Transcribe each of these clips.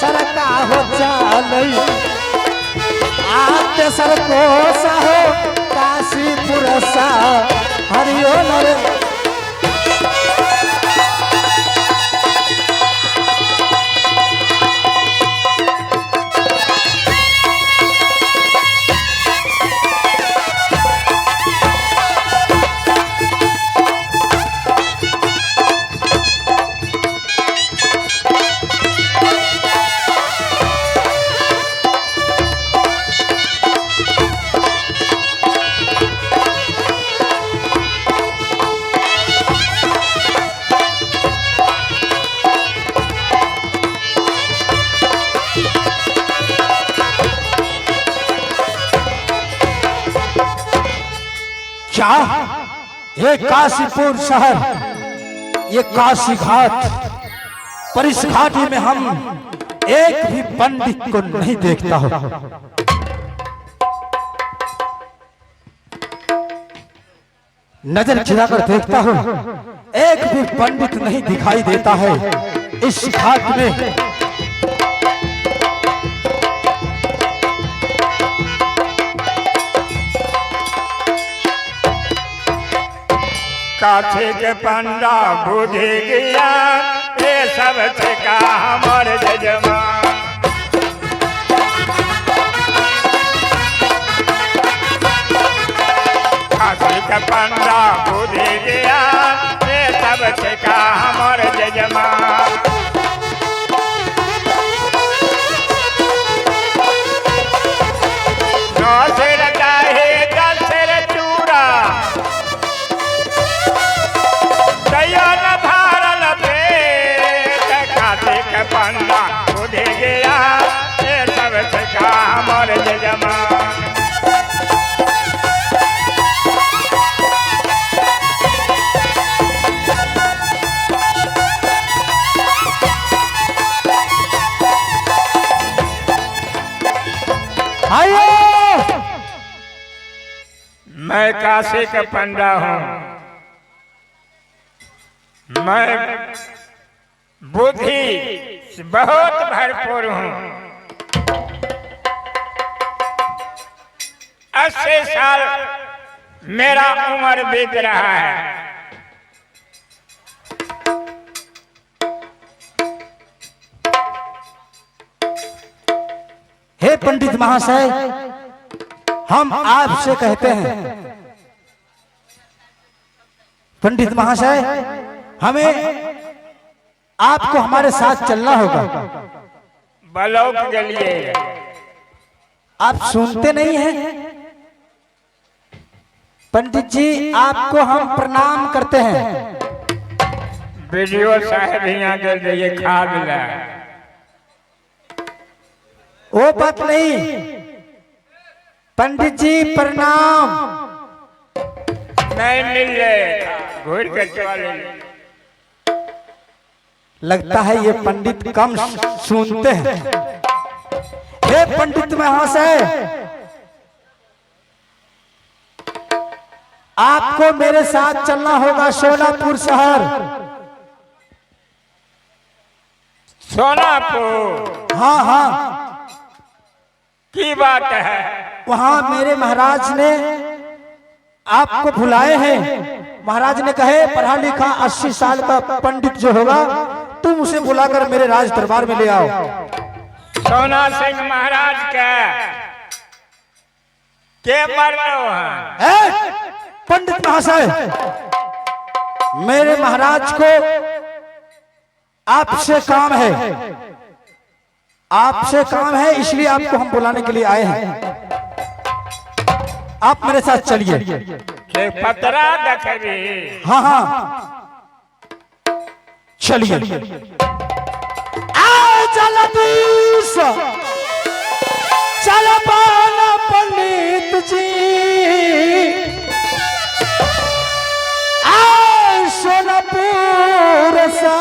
सरका हो चाल आते सरको साहो काशीपुर सा हरिओ नरे क्या ये काशीपुर शहर, ये काशी घाट, पर इस घाटी में हम एक भी पंडित को नहीं देखता हूं। नजर गिराकर देखता हूं, एक भी पंडित नहीं दिखाई देता है इस घाट में। काशी के पंडा बुझी गया ये सब का हमर जजमान। काशी के पंडा बुझी गया ये सब का हमर जजमान। नौ सिर चाहे 10 सिर चूड़ा धारल पेट। काशी के पंडा बुझे गया ये सब का हमर जजमान। मैं काशी का पंडा हूँ, मैं बुद्धि बहुत भरपूर हूँ। 80 साल मेरा उम्र बीत रहा है। हे पंडित महाशय, हम आपसे कहते हैं, पंडित महाशय हमें आपको हमारे साथ चलना होगा। बलौक जलिए, आप सुनते नहीं हैं? पंडित जी आपको हम प्रणाम करते हैं। वीडियो साहब यहाँ कर दिए खाद ला। वो बात नहीं, पंडित जी प्रणाम। नहीं मिल जाए घूर कर चले। लगता है ये पंडित कम सुनते हैं। हे पंडित महाशय, आपको मेरे साथ चलना होगा सोनापुर शहर। सोनापुर? हाँ हाँ, की बात है? वहां मेरे महाराज ने आपको बुलाए हैं। महाराज ने कहे पढ़ा लिखा 80 साल का पंडित जो होगा तुम उसे बुलाकर मेरे राज दरबार में ले आओ। सोना सिंह महाराज का के मरनो है? पंडित महाशय, मेरे महाराज को आपसे काम है, आपसे काम है, इसलिए आपको हम बुलाने के लिए आए हैं। आप मेरे साथ चलिए। पतरा देखबी? हाँ हाँ चलिए। आओ जल्दी से चल पाना पंडित जी, आओ सोनापुर सा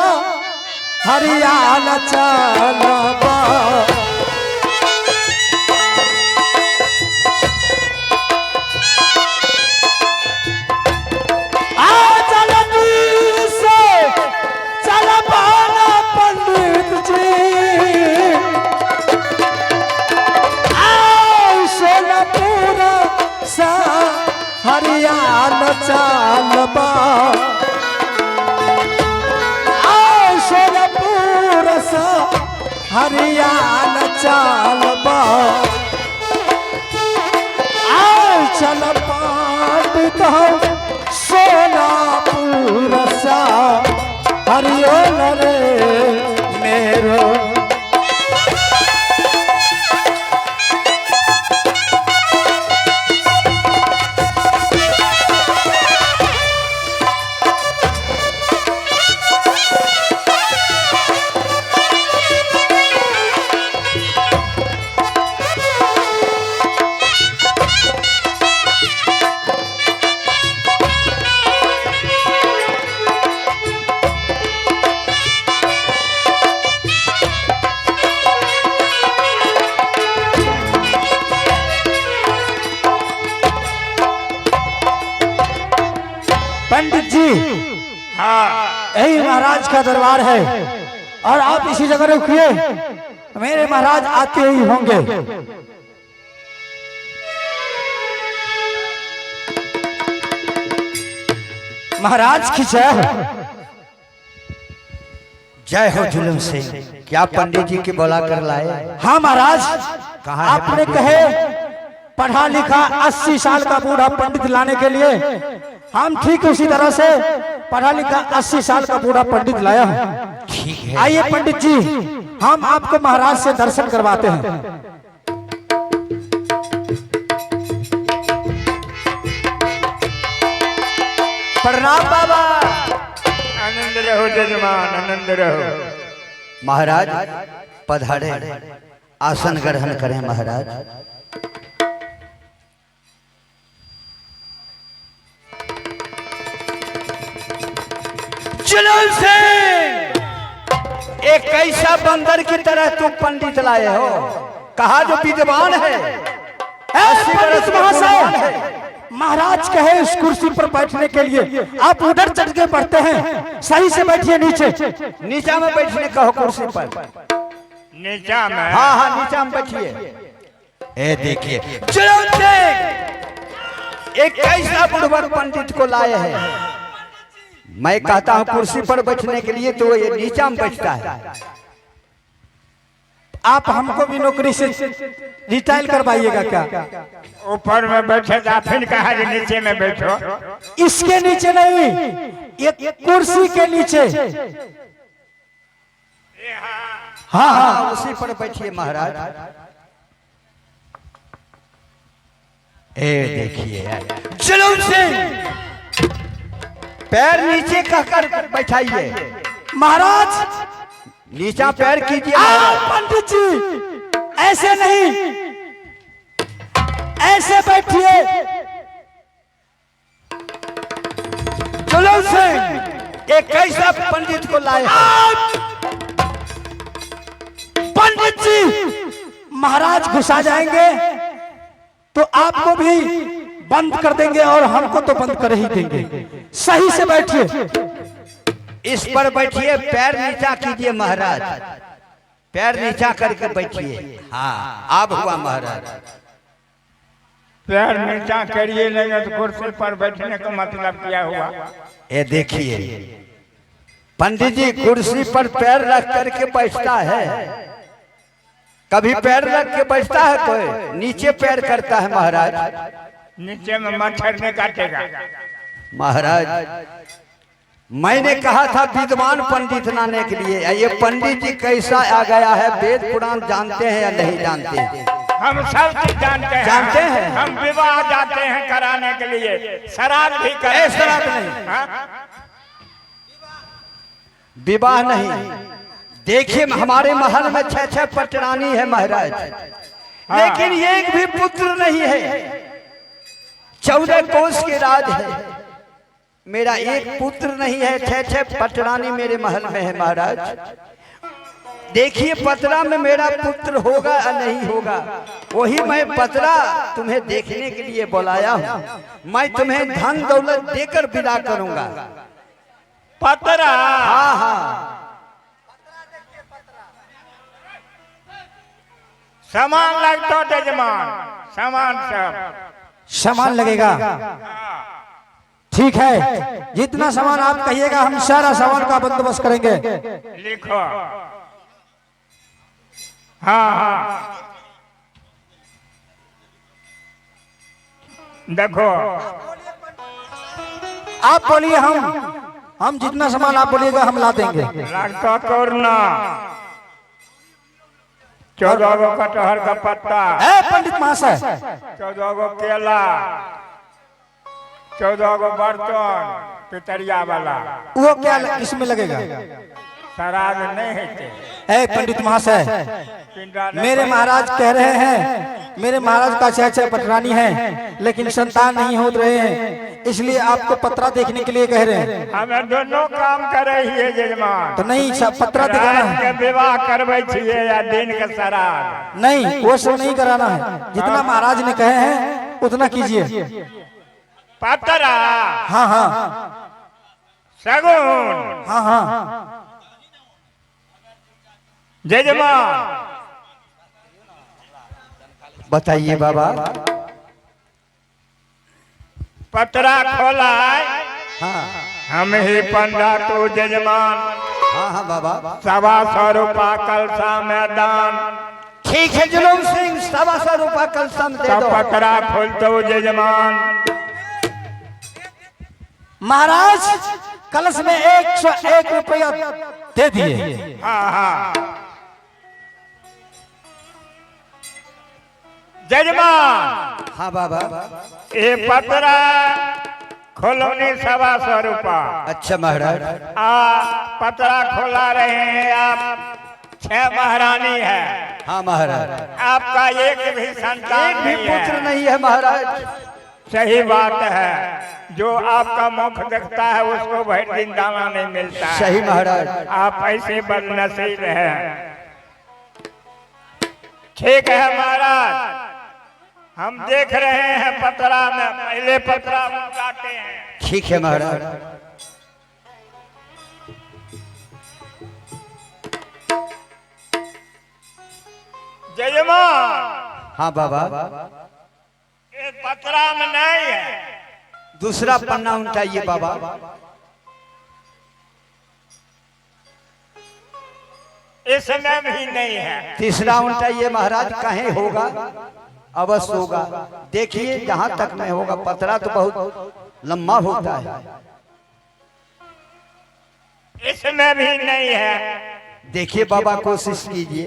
हरियाणा चलबा। पंडित जी हरियाणा चालबा आओ चल पंडित सोनापुर सा हरिओ रे मेरो पंडित जी। हाँ यही महाराज का दरबार है और आप इसी जगह रुकिए, मेरे महाराज आते ही होंगे। महाराज की जय हो। जय हो जुलूम से। क्या पंडित जी की बुला कर लाए? हाँ महाराज, कहाँ है आपने पंडित? कहे पढ़ा लिखा 80 साल का बूढ़ा पंडित लाने के लिए, हम ठीक उसी तरह से पढ़ा लिखा 80 साल का बूढ़ा पंडित लाया हूँ। ठीक है। आइए पंडित जी, हम आपको महाराज से दर्शन करवाते हैं। प्रणाम बाबा। आनंद रहो जजमान, आनंद रहो। महाराज पधारे, आसन ग्रहण करें महाराज। जुलूम से एक ऐसा बंदर की तरह तुम पंडित लाए हो, कहा जो विद्वान है। पंडित महाशय, महाराज कहे इस कुर्सी पर बैठने के लिए, आप उधर चढ़ के बैठते हैं, सही से बैठिए नीचे। नीचा में बैठने कहो कुर्सी पर। नीचा में। हाँ हाँ नीचा में बैठिए। ए देखिए जुलूम से एक ऐसा बुढ़वा पंडित को लाए हैं। मैं कहता हूँ कुर्सी पर बैठने के लिए, तो ये नीचा में बैठता है। आप हमको भी नौकरी से रिटायर करवाइएगा क्या? ऊपर में बैठे था, फिर कहा कि नीचे में बैठो। इसके नीचे नहीं, ये कुर्सी के नीचे। हाँ हाँ उसी पर बैठिए महाराज। ए देखिए जुलूम से पैर नीचे कहकर बैठाइए महाराज। नीचा पैर कीजिए पंडित जी, ऐसे नहीं, ऐसे बैठिए। जुलूम से एक ऐसा पंडित को लाए पंडित जी, महाराज घुसा जाएंगे तो आपको भी बंद कर देंगे और हमको तो बंद कर ही देंगे। सही से बैठिए। इस पर बैठिए, पैर नीचा कीजिए महाराज। पैर नीचा करके बैठिए। हाँ अब हुआ महाराज। पैर नीचा करिए नहीं तो कुर्सी पर बैठने का मतलब क्या हुआ? ये देखिए पंडित जी कुर्सी पर पैर रख करके बैठता है। कभी पैर रख के बैठता है कोई? नीचे पैर करता है महाराज। नीचे में मच्छर नहीं काटेगा। महाराज मैंने कहा था विद्वान पंडित लाने के लिए। ये पंडित जी कैसा आ गया है, वेद पुराण जानते हैं या नहीं जानते? हम सब चीज जानते हैं। जानते हैं? हम विवाह जाते हैं कराने के लिए, श्राद्ध भी करते श्राद्ध हैं। नहीं। हाँ? विवाह नहीं। देखिए हमारे महल में 6-6 पटरानी है महाराज, लेकिन एक भी पुत्र नहीं है। 14 कोस के राज है, मेरा एक पुत्र नहीं है। 6-6 पटरानी मेरे महल में है महाराज। देखिए पतरा में मेरा पुत्र होगा या नहीं होगा, वही मैं पतरा तुम्हें देखने के लिए बुलाया हूँ। मैं तुम्हें धन दौलत देकर विदा करूंगा। पतरा? हाँ हाँ सामान लगता जजमान, सामान सब सामान लगेगा। ठीक है, जितना सामान आप कहिएगा हम सारा सामान का बंदोबस्त करेंगे। लिखो। हाँ हाँ देखो आप बोलिए, हम जितना सामान आप बोलिएगा हम ला देंगे। लगता कोरना 14 गो कटहर का पत्ता, पंडित महाशय, 14 गो केला, 14 गो बर्तन पितरिया वाला। वो क्या इसमें लगेगा? श्राद्ध नहीं है पंडित महाशय, मेरे महाराज कह रहे हैं, मेरे महाराज का 6 पटरानी है लेकिन संतान नहीं हो रहे हैं, इसलिए आपको पत्रा देखने के लिए कह रहे हैं। हमें दोनों काम करे है जजमान। तो नहीं, पत्रा दिखाना है। विवाह करवे छिए या दिन के श्राद्ध? नहीं, वो सब नहीं कराना है, जितना महाराज ने कहे हैं उतना कीजिए। पत्रा? हाँ हाँ सगुन? हाँ हाँ जजमान बताइए बाबा। पत्रा खोला है? हाँ हम ही पंडा तो जजमान। हाँ हाँ बाबा। 125 रुपया कलसा में दान। ठीक है जुलूम सिंह, 125 रुपया कलसा में दे दो। पत्रा खोल दो जजमान। महाराज कलश में 101 रुपया दे दिए। हाँ हाँ जजमान। हाँ बाबा। ये पत्रा खोलोनी 125 रुपया। अच्छा महाराज। पत्रा खोला रहे हैं आप, 6 महारानी है। हाँ महाराज। आपका एक भी संतान एक भी नहीं है। पुत्र नहीं है महाराज। सही बात है, जो आपका मुख देखता है उसको भर दिन दाना नहीं मिलता है। सही महाराज। आप ऐसे बदनसीब हैं। ठीक है महाराज, हम देख रहे हैं पत्रा में, पहले पत्रा काटे हैं। ठीक है महाराज। जजमान। हाँ बाबा। ये पत्रा में नहीं है। दूसरा पन्ना उल्टाइए बाबा। इसमें भी नहीं है। तीसरा उल्टाइए महाराज। कहीं होगा? अवश्य होगा। देखिए जहाँ तक में होगा। पतरा तो बहुत लंबा होता है। इसमें भी नहीं है। देखिए बाबा, कोशिश कीजिए।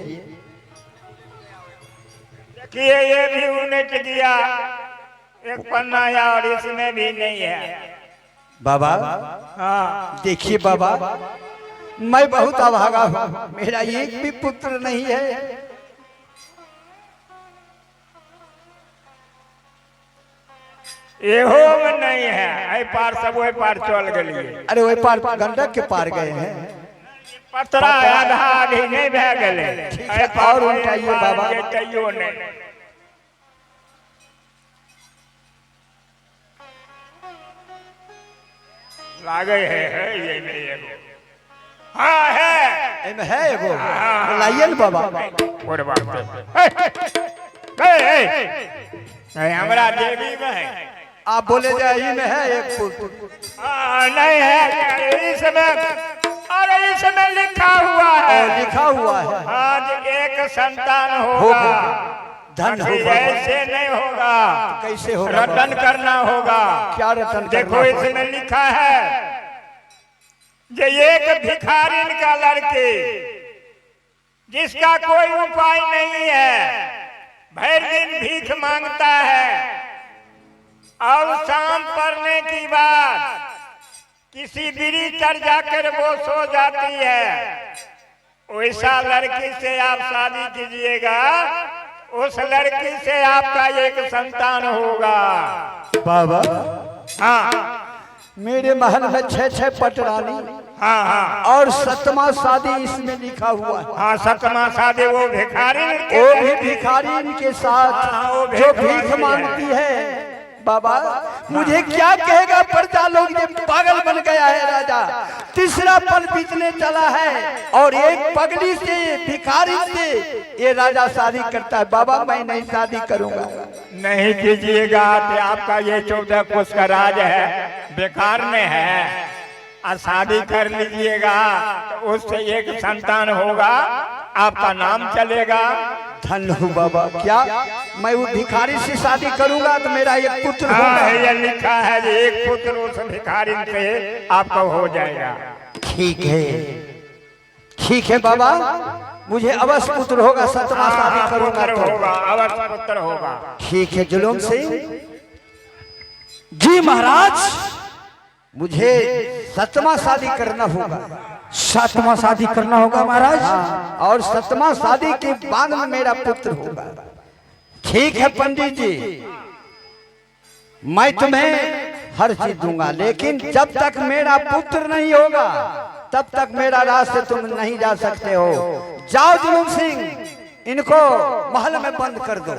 देखिए ये भी उलट गया, एक पन्ना या, और इसमें भी नहीं है बाबा। हाँ देखिए बाबा, मैं बहुत अभागा हूँ, मेरा एक भी पुत्र नहीं है। एहो में नहीं है। ऐ पार सब वही पार चल गए। अरे वही पार गंडक के पार गए हैं। पत्रा आधा आधी नहीं भे गए। ऐ पार और उल्टाइए बाबा। कहियो नहीं। लागे है ये नहीं है। हाँ है। इनमें है एगो। लाइए ना बाबा। और बात हमारा देवी में है। आप बोले जाए में है एक पुत्र। नहीं है इसमें। अरे इसमें लिखा हुआ है। लिखा हुआ है। आज एक संतान होगा। धन होगा। ऐसे नहीं होगा। कैसे होगा? रटन करना होगा। क्या रटन? देखो इसमें लिखा है जो एक भिखारिन का लड़की जिसका कोई उपाय नहीं है, भर दिन भीख मांगता है और शाम पड़ने की बाद किसी बिरी तर जाकर वो सो जाती है। वैसा लड़की से आप शादी कीजिएगा, उस लड़की से आपका एक संतान होगा। बाबा हाँ मेरे महल में 6 पटरानी। हाँ हाँ और 7वां शादी इसमें लिखा हुआ है। हाँ 7वां शादी वो भिखारी वो भी भिखारी के साथ वो जो भीख मांगती है। बाबा मुझे क्या कहेगा प्रजा लोग, ये पागल बन गया है राजा। तीसरा पल बीतने चला है और एक पगली से, भिखारी से ये राजा शादी करता है। बाबा मैं नहीं शादी करूंगा। नहीं कीजिएगा तो आपका ये 14 कोस का राज है, बेकार में है। और शादी कर लीजिएगा तो उससे एक संतान होगा आपका नाम चलेगा। धन्य हो बाबा। क्या मैं वो भिखारी से शादी करूंगा तो मेरा एक पुत्र हाँ, होगा? ये लिखा है कि एक पुत्र उस भिखारी से आपका हो जाएगा। ठीक है बाबा, मुझे अवश्य पुत्र होगा। सतमा शादी करूंगा पुत्र तो होगा, अवश्य पुत्र होगा। ठीक है जुलूम सिंह, जी महाराज। मुझे सतमा शादी करना होगा। सातवां शादी करना होगा महाराज। हाँ, और सतमा शादी के बाद में मेरा पुत्र होगा। ठीक है पंडित जी, मैं तुम्हें हर चीज दूंगा, लेकिन जब तक मेरा पुत्र नहीं होगा तब तक मेरा रास्ते तुम नहीं जा सकते हो। जाओ जुलूम सिंह, इनको महल में बंद कर दो।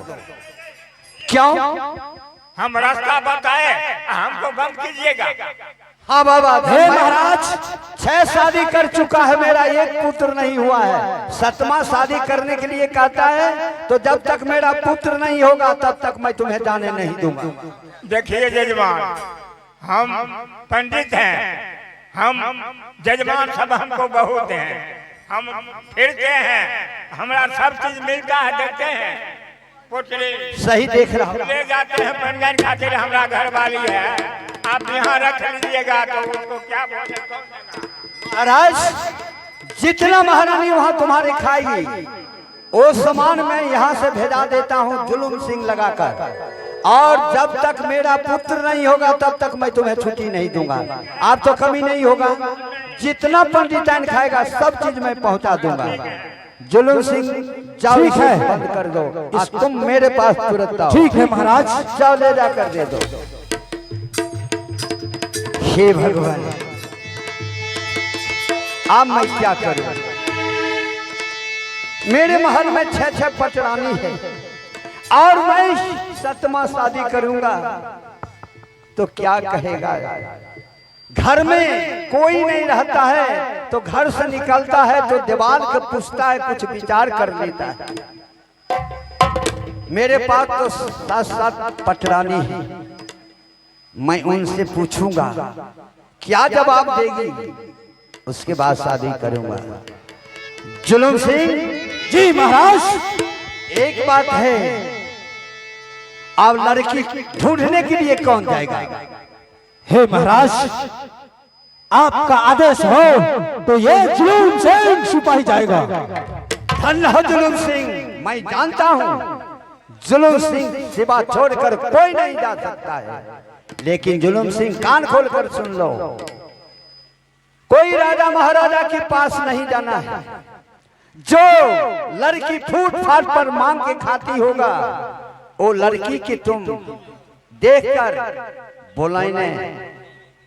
क्यों? हम रास्ता बताए, हमको बंद कीजिएगा। हाँ बाबा, हे महाराज, 6 शादी कर चुका है, मेरा एक पुत्र नहीं हुआ है। सतमा शादी करने के लिए कहता है, तो जब तक मेरा पुत्र नहीं होगा तब तक मैं तुम्हें जाने नहीं दूंगा। देखिए जजमान, हम पंडित हैं, हम जजमान सब हमको बहुत हैं, हम फिरते हैं, हमारा सब चीज मिलता है, देखते हैं। पुत्री सही देख रहा हूँ। ले जाते हैं पंजन खातिर, हमारा घर वाली है, आप यहाँ रख लीजिएगा तो उसको क्या बोले कौन देगा? महाराज, जितना महारानी वहाँ तुम्हारे खाएगी वो सामान मैं यहाँ से भेजा देता हूँ जुलूम सिंह लगाकर, और जब तक मेरा पुत्र नहीं होगा तब तक मैं तुम्हें छुट्टी नहीं दूंगा। आप तो कमी नहीं होगा, जितना पंडिताइन खाएगा सब चीज मैं पहुँचा दूंगा। जुलूम सिंह जाओ, ठीक है, बंद कर दो। तुम मेरे पास तुरंत आओ। ठीक है महाराज। जाओ, ले जाकर दे दो। हे भगवान, अब मैं क्या करूं? मेरे महल में 6 पटरानी है और मैं सतमा शादी करूंगा तो क्या कहेगा? घर में कोई नहीं रहता है तो घर से निकलता है तो दीवार को पूछता है, कुछ विचार कर लेता है। मेरे पास तो 7 पटरानी है, मैं उनसे पूछूंगा, क्या जवाब देगी, उसके बाद शादी करूंगा। जुलूम सिंह जी महाराज। एक बात है, अब लड़की ढूंढने के लिए कौन जाएगा? हे महाराज, आपका आदेश हो तो ये जुलूम सिंह सिपाही जाएगा। धन्य हो जुलूम सिंह, मैं जानता हूँ जुलूम सिंह सिवा छोड़कर कोई नहीं जा सकता है, लेकिन जुलूम सिंह कान खोलकर सुन लो, कोई राजा महाराजा के पास नहीं जाना है। जो लड़की फूट फाट पर मांग के खाती होगा वो लड़की की तुम देखकर बुलाने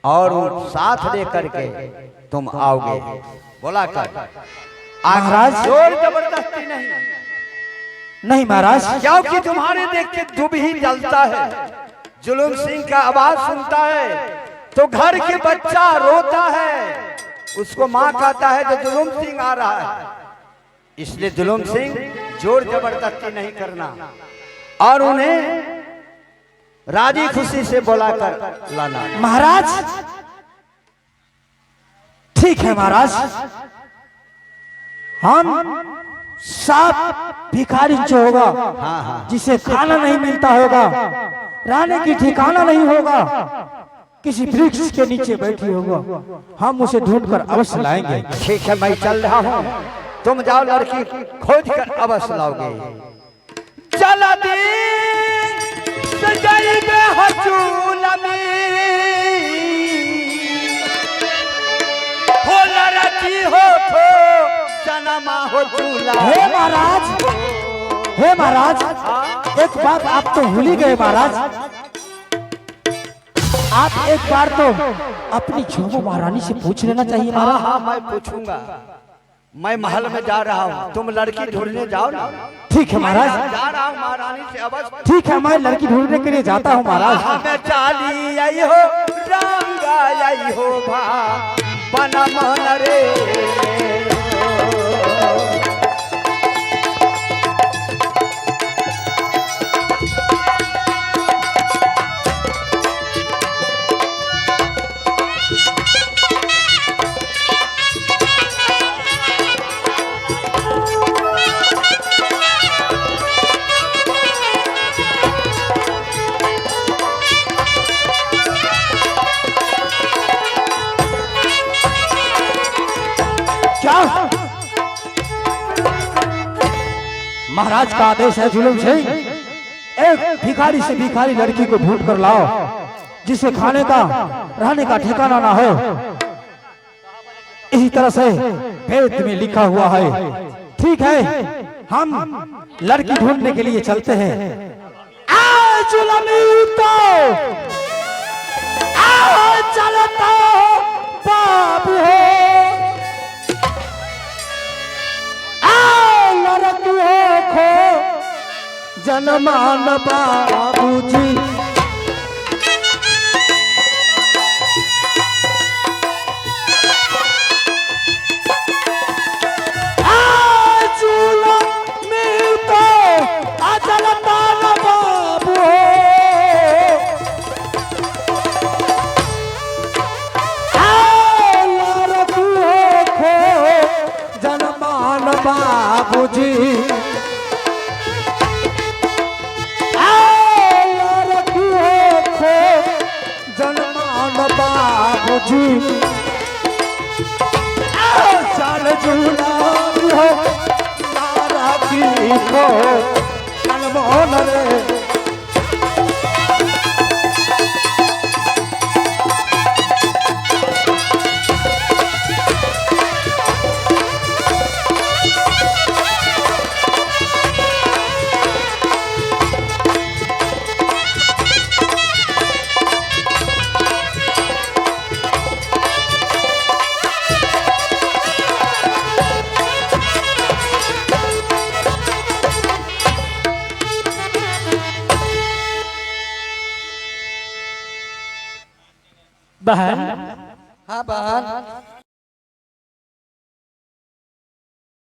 और साथ लेकर के तुम आओगे। बोला कर महाराज। जोर जबरदस्ती नहीं, नहीं महाराज। क्योंकि तुम्हारे देख के दुब ही जलता है। जुलूम सिंह का आवाज सुनता है तो घर के बच्चा रोता है, उसको माँ कहता है जो जुलूम सिंह आ रहा है। इसलिए जुलूम सिंह जोर जबरदस्ती नहीं करना और उन्हें राजी खुशी से बुलाकर लाना। महाराज ठीक है महाराज, हम साफ भिखारी जो होगा, जिसे खाना नहीं मिलता होगा, रहने की ठिकाना नहीं होगा, किसी वृक्ष के नीचे बैठी होगा, हम उसे ढूंढकर अवश्य लाएंगे। ठीक है, मैं चल रहा हूँ, तुम जाओ लड़की खोज कर अवश्य लाओगे। चला दी सजाई में हजूला में हो लड़की हो तो जनमा हो चूला। हे महाराज, हे महाराज, एक बात आप तो भूल ही गए महाराज। आप एक बार तो अपनी झोंपू महारानी से पूछ लेना चाहिए महाराज। हाँ, मैं पूछूंगा। मैं महल में जा रहा हूँ, तुम लड़की ढूंढने जाओ ना। ठीक है महाराज। जा रहा हूँ महारानी से अवश्य। ठीक है, मैं लड़की ढूंढने के लिए जाता हूँ महाराज। मैं चाली आई हो रंगा आई हो भा बना मन रे। महाराज का आदेश है जुलूम से एक भिखारी से भिखारी लड़की को ढूंढ कर लाओ, जिसे खाने का रहने का ठिकाना ना हो। इसी तरह से वेद में लिखा हुआ है। ठीक है, हम लड़की ढूंढने के लिए चलते हैं। चलता बाबू हो, लड़की हो खो जनमान बाबूजी। बाबूजी जनमान बाबूजी चल झूला हो नारा की को अनमोल रे। बहन, हाँ बहन,